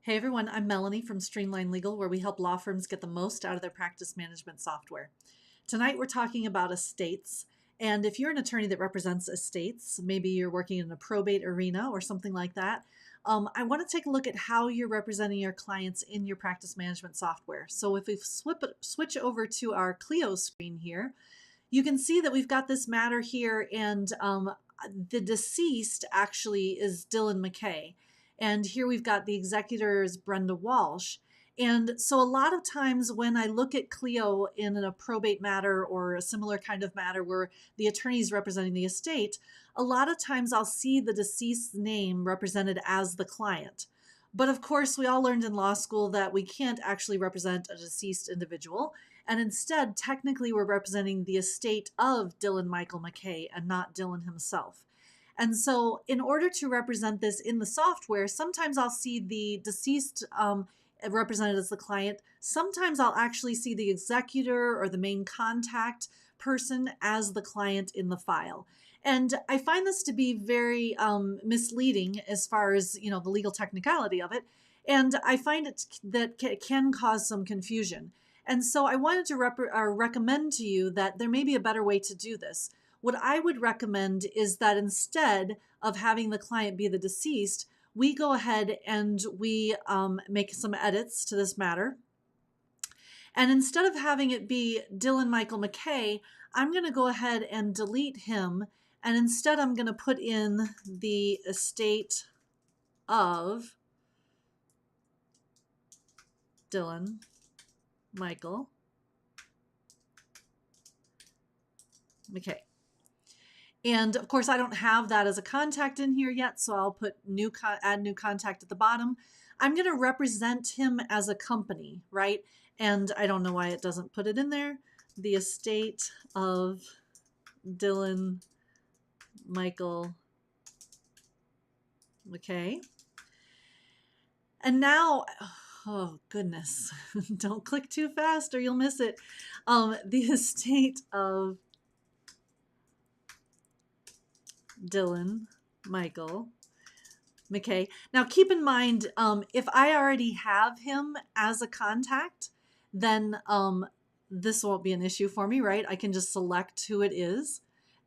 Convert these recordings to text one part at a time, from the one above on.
Hey everyone, I'm Melanie from Streamlined Legal, where we help law firms get the most out of their practice management software. Tonight we're talking about estates. And if you're an attorney that represents estates, maybe you're working in a probate arena or something like that, I want to take a look at how you're representing your clients in your practice management software. So if we switch over to our Clio screen here, you can see that we've got this matter here, and the deceased actually is Dylan McKay. And here we've got the executor is Brenda Walsh. And so a lot of times when I look at Clio in a probate matter or a similar kind of matter where the attorney is representing the estate, a lot of times I'll see the deceased's name represented as the client. But of course, we all learned in law school that we can't actually represent a deceased individual. And instead, technically, we're representing the estate of Dylan Michael McKay and not Dylan himself. And so in order to represent this in the software, sometimes I'll see the deceased represented as the client. Sometimes I'll actually see the executor or the main contact person as the client in the file. And I find this to be very misleading as far as, the legal technicality of it. And I find that it can cause some confusion. And so I wanted to recommend to you that there may be a better way to do this. What I would recommend is that instead of having the client be the deceased, we go ahead and we make some edits to this matter. And instead of having it be Dylan Michael McKay, I'm going to go ahead and delete him. And instead, I'm going to put in the estate of Dylan Michael McKay. And of course, I don't have that as a contact in here yet, so I'll put add new contact at the bottom. I'm going to represent him as a company, right? And I don't know why it doesn't put it in there. The estate of Dylan Michael McKay. And now, oh goodness, don't click too fast or you'll miss it. The estate of Dylan Michael McKay. Now keep in mind, if I already have him as a contact, then this won't be an issue for me, right? I can just select who it is,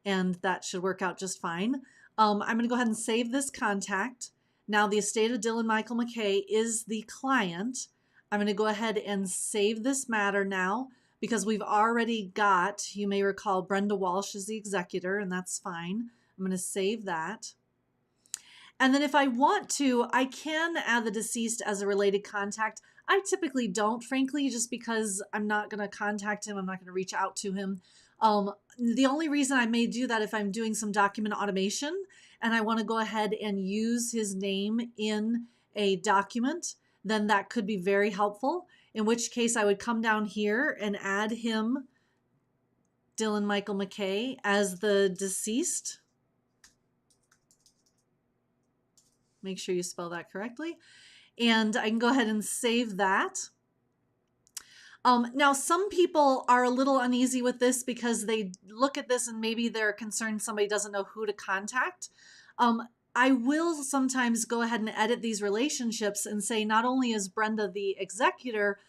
and that should work out just fine. I'm going to go ahead and save this contact. Now the estate of Dylan Michael McKay is the client. I'm going to go ahead and save this matter now because we've already got, you may recall, Brenda Walsh is the executor, and that's fine. I'm going to save that. And then if I want to, I can add the deceased as a related contact. I typically don't, frankly, just because I'm not going to contact him. I'm not going to reach out to him. The only reason I may do that if I'm doing some document automation and I want to go ahead and use his name in a document, then that could be very helpful. In which case I would come down here and add him, Dylan Michael McKay, as the deceased. Make sure you spell that correctly. And I can go ahead and save that. Now, some people are a little uneasy with this because they look at this and maybe they're concerned somebody doesn't know who to contact. I will sometimes go ahead and edit these relationships and say not only is Brenda the executor,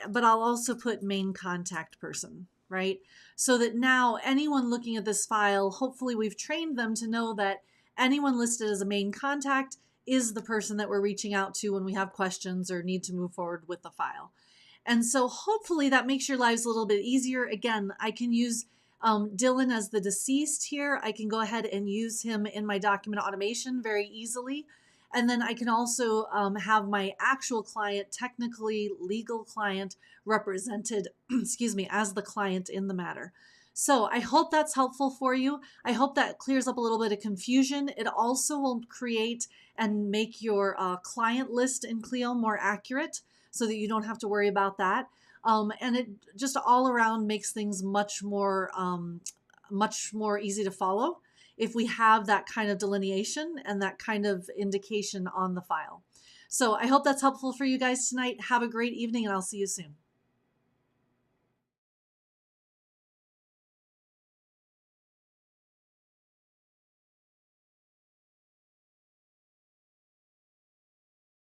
but I'll also put main contact person, right? So that now anyone looking at this file, hopefully we've trained them to know that anyone listed as a main contact is the person that we're reaching out to when we have questions or need to move forward with the file. And so hopefully that makes your lives a little bit easier. Again, I can use Dylan as the deceased here. I can go ahead and use him in my document automation very easily. And then I can also have my actual client, technically legal client, represented, excuse me, as the client in the matter. So I hope that's helpful for you. I hope that clears up a little bit of confusion. It also will create and make your client list in Clio more accurate so that you don't have to worry about that. And it just all around makes things much more easy to follow if we have that kind of delineation and that kind of indication on the file. So I hope that's helpful for you guys tonight. Have a great evening, and I'll see you soon.